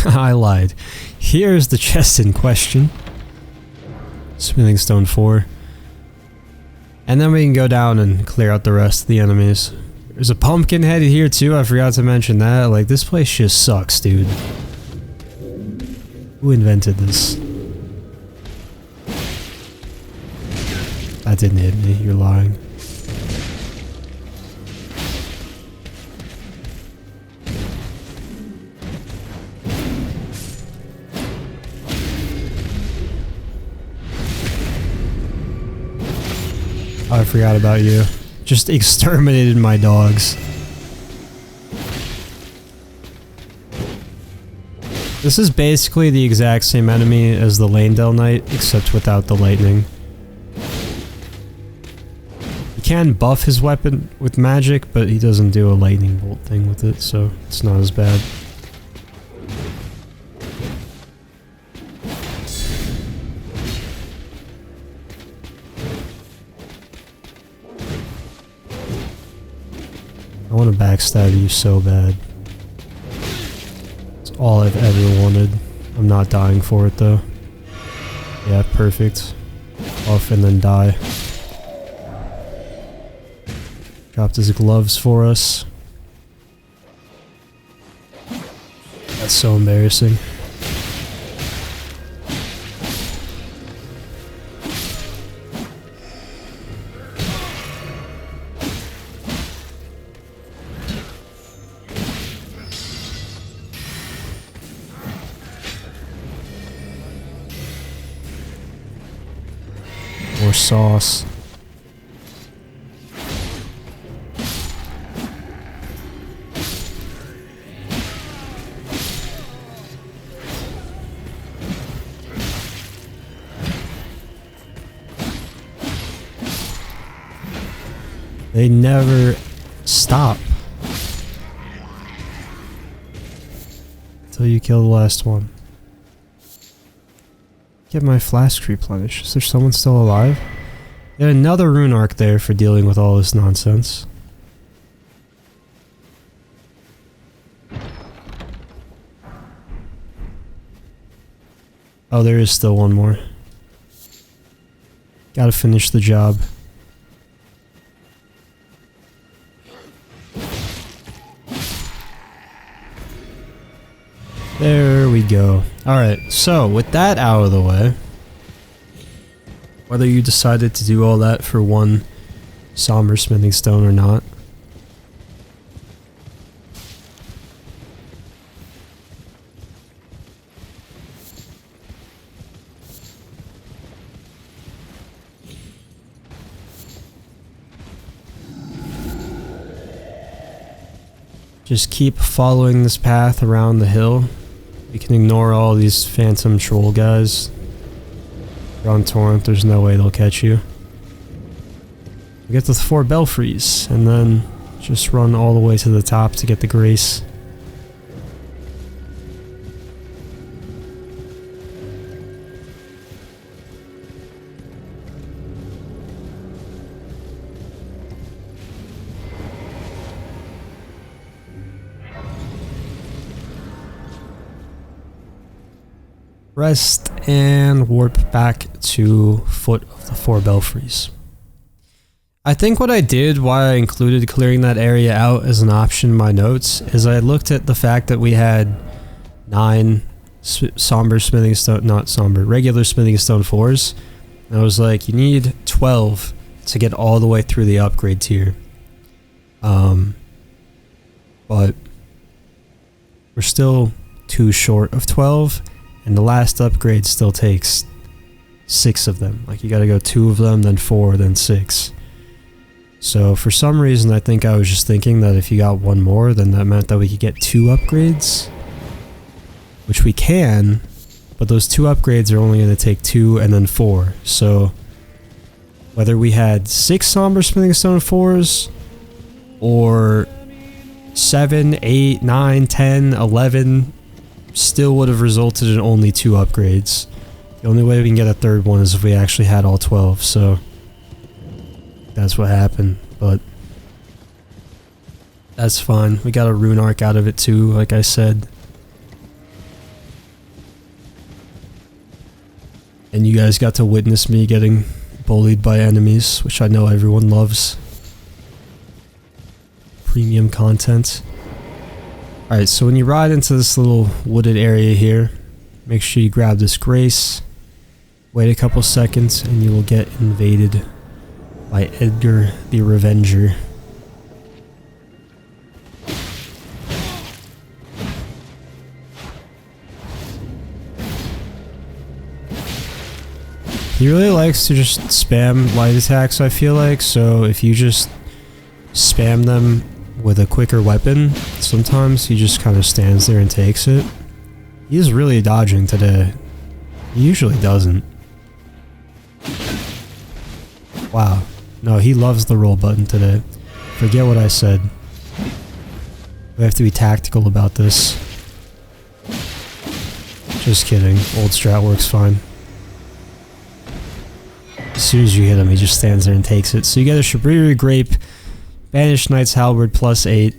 I lied. Here's the chest in question. Smithing Stone 4. And then we can go down and clear out the rest of the enemies. There's a pumpkin head here too, I forgot to mention that. Like, this place just sucks, dude. Who invented this? That didn't hit me, you're lying. Oh, I forgot about you. Just exterminated my dogs. This is basically the exact same enemy as the Lanedale Knight, except without the lightning. You can buff his weapon with magic, but he doesn't do a lightning bolt thing with it, so it's not as bad. I want to backstab you so bad. It's all I've ever wanted. I'm not dying for it though. Yeah, perfect. Off and then die. Dropped his gloves for us. That's so embarrassing. More sauce. They never stop until you kill the last one. Get my flask replenished. Is there someone still alive? Got another rune arc there for dealing with all this nonsense. Oh, there is still one more. Gotta finish the job. There we go. Alright, so with that out of the way, whether you decided to do all that for one somber smithing stone or not, just keep following this path around the hill. You can ignore all these phantom troll guys. You're on Torrent, there's no way they'll catch you. You get to the 4 belfries, and then just run all the way to the top to get the grace. Rest and warp back to foot of the 4 belfries. I think what I did, why I included clearing that area out as an option in my notes, is I looked at the fact that we had 9 somber smithing stone, not somber, regular smithing stone 4s. And I was like, you need 12 to get all the way through the upgrade tier. But we're still too short of 12, and the last upgrade still takes 6 of them. Like, you gotta go 2 of them, then 4, then 6. So for some reason, I think I was just thinking that if you got 1 more, then that meant that we could get 2 upgrades. Which we can, but those 2 upgrades are only going to take 2 and then 4. So whether we had 6 somber smithing stone 4s or 7, 8, 9, 10, 11 still would have resulted in only 2 upgrades. The only way we can get a 3rd one is if we actually had all 12, so that's what happened, but that's fine. We got a rune arc out of it too, like I said. And you guys got to witness me getting bullied by enemies, which I know everyone loves. Premium content. Alright, so when you ride into this little wooded area here, make sure you grab this grace, wait a couple seconds, and you will get invaded by Edgar the Revenger. He really likes to just spam light attacks, I feel like, so if you just spam them with a quicker weapon, sometimes he just kind of stands there and takes it. He is really dodging today. He usually doesn't. Wow. No, he loves the roll button today. Forget what I said. We have to be tactical about this. Just kidding. Old strat works fine. As soon as you hit him, he just stands there and takes it. So you get a Shabriri Grape, Banished Knight's Halberd +8.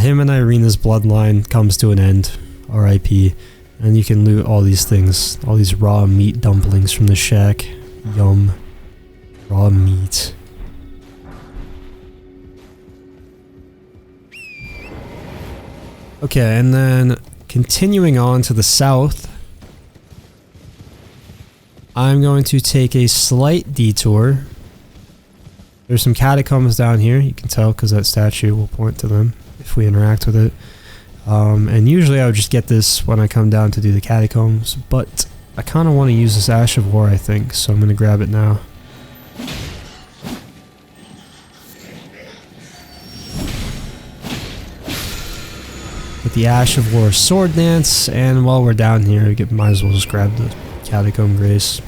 Him and Irina's bloodline comes to an end. R.I.P. And you can loot all these things. All these raw meat dumplings from the shack. Yum. Raw meat. Okay, and then continuing on to the south, I'm going to take a slight detour. There's some catacombs down here, you can tell because that statue will point to them if we interact with it. And usually I would just get this when I come down to do the catacombs, but I kind of want to use this Ash of War, I think, so I'm going to grab it now. Get the Ash of War Sword Dance, and while we're down here, might as well just grab the Catacomb Grace.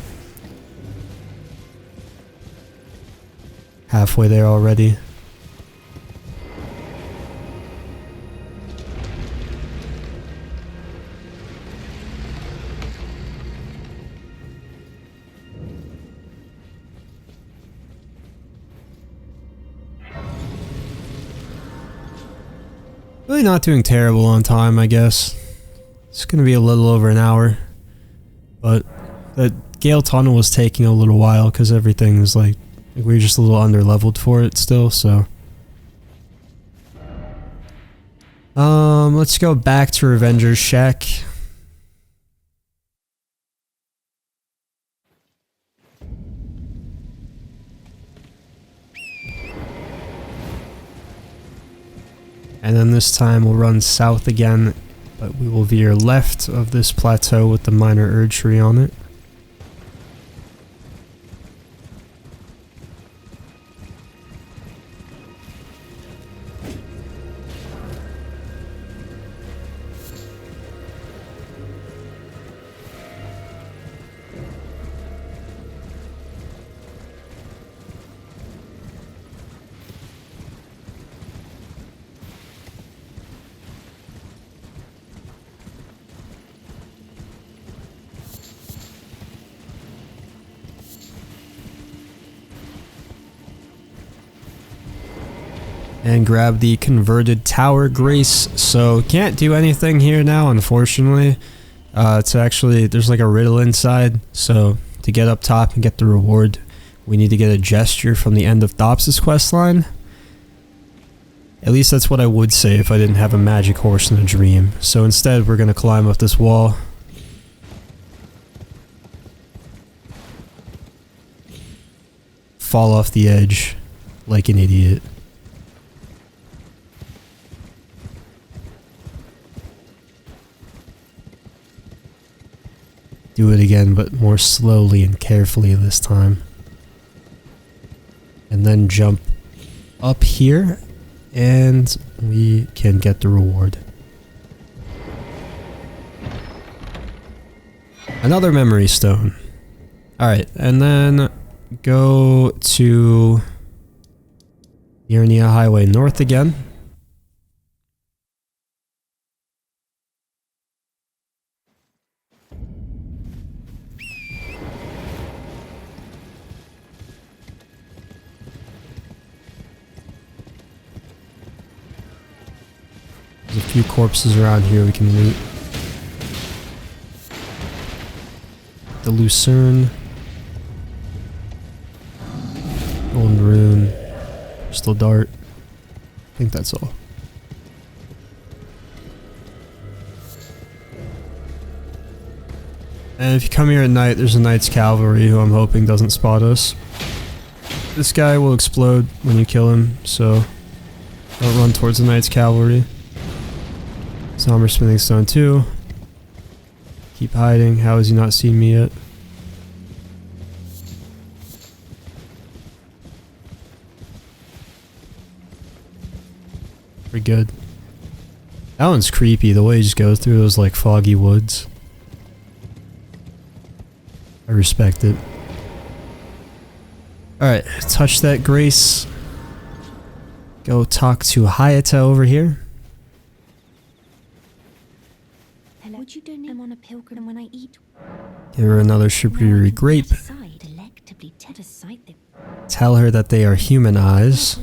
Halfway there already. Really not doing terrible on time, I guess. It's gonna be a little over an hour. But the Gael Tunnel was taking a little while because everything is like we were just a little under-leveled for it still, so. Let's go back to Revenger's Shack. And then this time we'll run south again, but we will veer left of this plateau with the minor Erd tree on it. And grab the converted tower grace. So can't do anything here now, unfortunately. It's actually, there's like a riddle inside, so to get up top and get the reward, we need to get a gesture from the end of Thopsis questline. At least that's what I would say if I didn't have a magic horse in a dream. So instead, we're going to climb up this wall. Fall off the edge like an idiot. Do it again, but more slowly and carefully this time. And then jump up here, and we can get the reward. Another memory stone. Alright, and then go to Liurnia Highway North again. There's a few corpses around here we can loot. The Lucerne. Golden Rune. Crystal Dart. I think that's all. And if you come here at night, there's a Knight's Cavalry who I'm hoping doesn't spot us. This guy will explode when you kill him, so don't run towards the Knight's Cavalry. Somber Smithing Stone 2. Keep hiding. How has he not seen me yet? Pretty good. That one's creepy, the way he just goes through those like foggy woods. I respect it. Alright, touch that grace. Go talk to Hyetta over here. Hello. Would you donate? I'm on a pilgrim when I eat. Give her another Shibiri grape. Tell her that they are human eyes.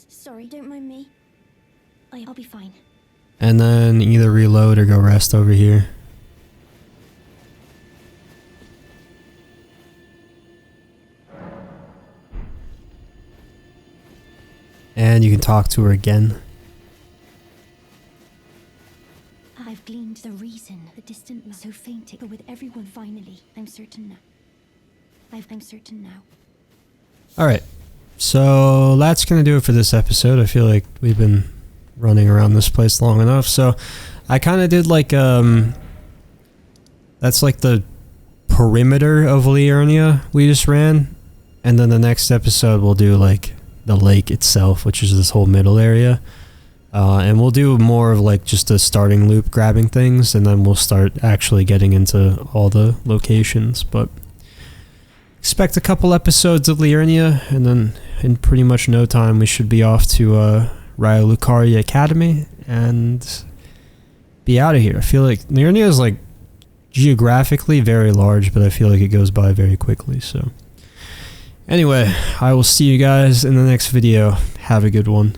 Sorry, don't mind me. I'll be fine. And then either reload or go rest over here. And you can talk to her again. I've gleaned the reason the distant was so fainting, but with everyone finally, I'm certain now. I'm certain now. Alright, so that's gonna do it for this episode. I feel like we've been running around this place long enough, so I kinda did like, that's like the perimeter of Liurnia we just ran, and then the next episode we'll do like the lake itself, which is this whole middle area. And we'll do more of like just a starting loop grabbing things, and then we'll start actually getting into all the locations. But expect a couple episodes of Liurnia, and then in pretty much no time we should be off to Raya Lucaria Academy and be out of here. I feel like Liurnia is like geographically very large, but I feel like it goes by very quickly. So anyway, I will see you guys in the next video. Have a good one.